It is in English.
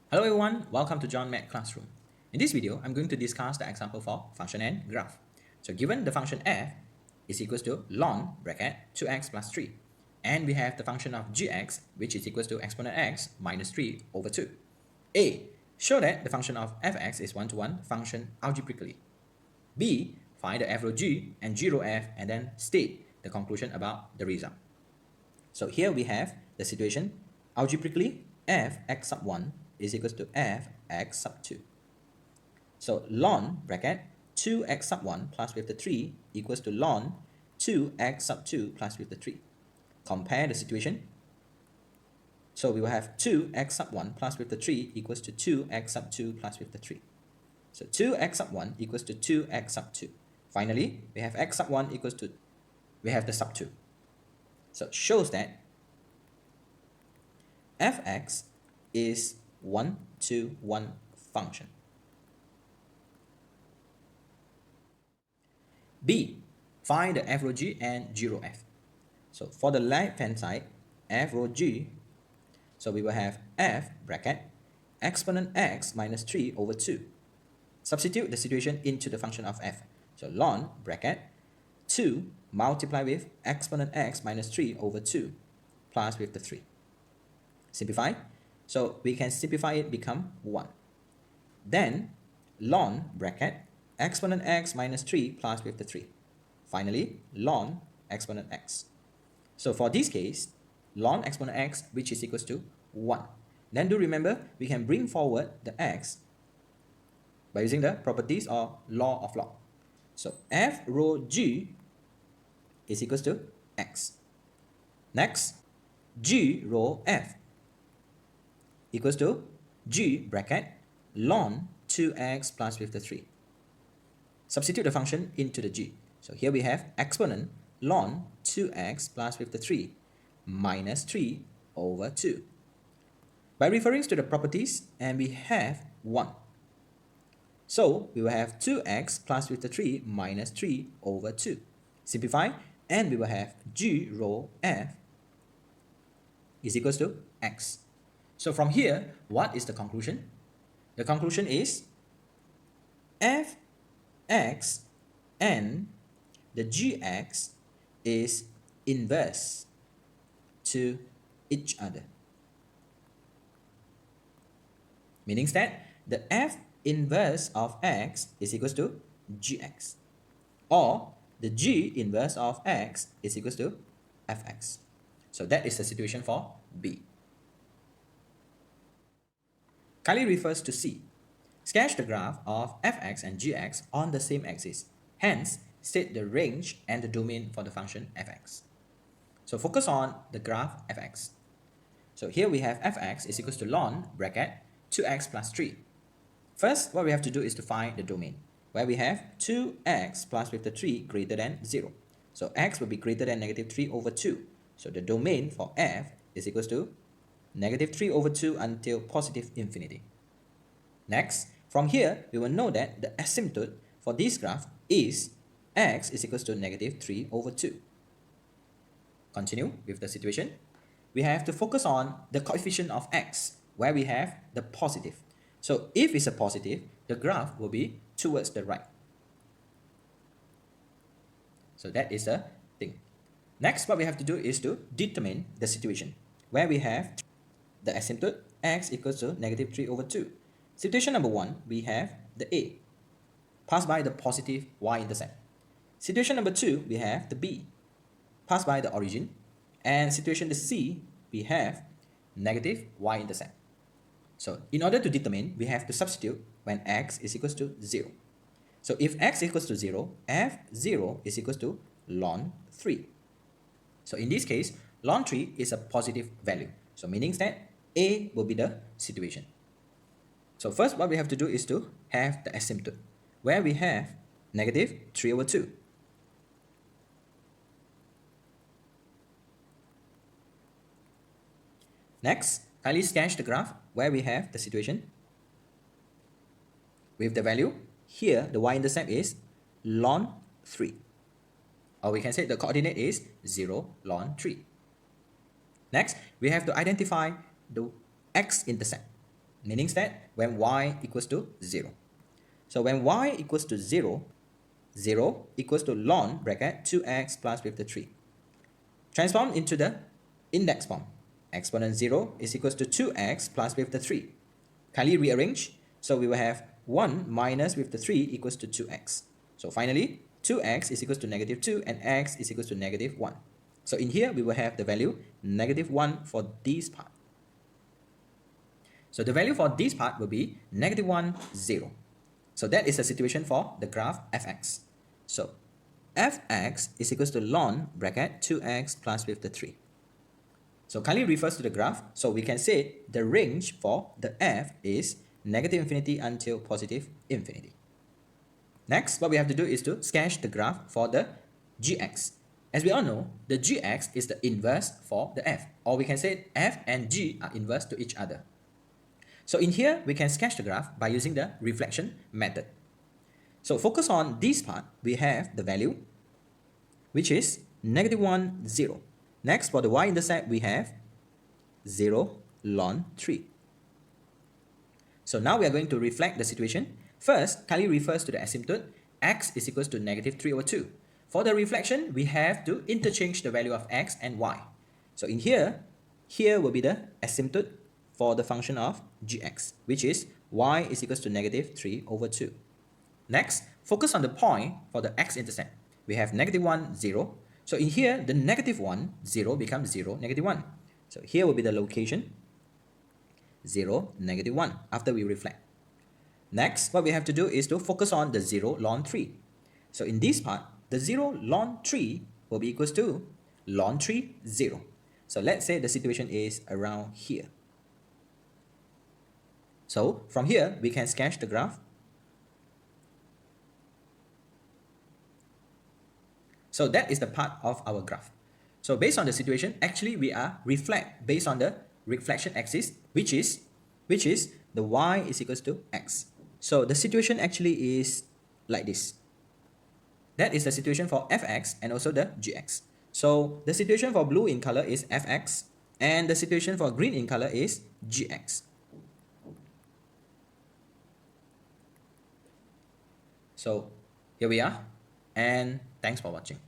Hello everyone, welcome to John Math Classroom. In this video, I'm going to discuss the example for function and graph. So given the function f is equals to ln bracket 2x plus 3, and we have the function of gx which is equals to exponent x minus 3 over 2. A. Show that the function of fx is one-to-one function algebraically. B. Find the f row g and g row f and then state the conclusion about the result. So here we have the situation. Algebraically, f x sub 1 is equals to f x sub 2. So ln bracket 2x sub 1 plus with the 3 equals to ln 2x sub 2 plus with the 3. Compare the situation. So we will have 2x sub 1 plus with the 3 equals to 2x sub 2 plus with the 3. So 2x sub 1 equals to 2x sub 2. Finally, we have x sub 1 equals to, we have the sub 2. So it shows that fx is one-to-one function. B. Find the f row g and g row f. So for the left hand side, f row g, so we will have f bracket exponent x minus 3 over 2. Substitute the situation into the function of f. So ln bracket 2 multiply with exponent x minus 3 over 2 plus with the 3. Simplify. So we can simplify it become 1. Then ln bracket exponent x minus 3 plus with the 3. Finally, ln exponent x. So for this case, ln exponent x which is equals to 1. Then do remember we can bring forward the x by using the properties or law of log. So f row g is equals to x. Next, g row f equals to g bracket ln 2x plus with the 3. Substitute the function into the g. So here we have exponent ln 2x plus with the 3 minus 3 over 2. By referring to the properties, and we have 1. So we will have 2x plus with the 3 minus 3 over 2. Simplify, and we will have g row f is equals to x. So from here, what is the conclusion? The conclusion is fx and the gx is inverse to each other. Meaning that the f inverse of x is equals to gx, or the g inverse of x is equals to fx. So that is the situation for B. Kindly refers to C. Sketch the graph of fx and gx on the same axis. Hence, state the range and the domain for the function fx. So focus on the graph fx. So here we have fx is equals to ln bracket 2x plus 3. First, what we have to do is to find the domain, where we have 2x plus with the 3 greater than 0. So x will be greater than negative 3 over 2. So the domain for f is equals to negative 3 over 2 until positive infinity. Next, from here, we will know that the asymptote for this graph is x is equals to negative 3 over 2. Continue with the situation. We have to focus on the coefficient of x, where we have the positive. So if it's a positive, the graph will be towards the right. So that is the thing. Next, what we have to do is to determine the situation, where we have the asymptote x equals to negative 3 over 2. Situation number 1, we have the A, passed by the positive y-intercept. Situation number 2, we have the B, passed by the origin. And situation the C, we have negative y-intercept. So in order to determine, we have to substitute when x is equals to 0. So if x equals to 0, f0 is equals to ln 3. So in this case, ln 3 is a positive value. So meaning that A will be the situation. So first, what we have to do is to have the asymptote, where we have negative 3 over 2. Next, kindly sketch the graph where we have the situation with the value. Here, the y-intercept is ln 3. Or we can say the coordinate is 0 ln 3. Next, we have to identify the x-intercept. meaning that when y equals to 0. So when y equals to 0, 0 equals to ln bracket 2x plus 53. Transform into the index form. Exponent 0 is equals to 2x plus 53. Kindly rearrange. So we will have 1 minus 53 equals to 2x. So finally, 2x is equals to negative 2 and x is equals to negative 1. So in here, we will have the value negative 1 for this part. So the value for this part will be negative 1, 0. So that is the situation for the graph fx. So fx is equals to ln bracket 2x plus 53. So kindly refers to the graph. So we can say the range for the f is negative infinity until positive infinity. Next, what we have to do is to sketch the graph for the gx. As we all know, the gx is the inverse for the f, or we can say f and g are inverse to each other. So in here, we can sketch the graph by using the reflection method. So focus on this part, we have the value, which is negative 1, 0. Next, for the y-intercept, we have 0 ln 3. So now we are going to reflect the situation. First, kindly refers to the asymptote, x is equals to negative 3 over 2. For the reflection, we have to interchange the value of x and y. So in here will be the asymptote for the function of gx, which is y is equals to negative 3 over 2. Next, focus on the point for the x-intercept. We have negative 1, 0. So in here, the negative 1, 0 becomes 0, negative 1. So here will be the location, 0, negative 1, after we reflect. Next, what we have to do is to focus on the 0 ln 3. So in this part, the 0 ln 3 will be equals to ln 3, 0. So let's say the situation is around here. So from here, we can sketch the graph. So that is the part of our graph. So based on the situation, actually we are reflect based on the reflection axis, which is the y is equals to x. So the situation actually is like this. That is the situation for fx and also the gx. So the situation for blue in color is fx and the situation for green in color is gx. So here we are, and thanks for watching.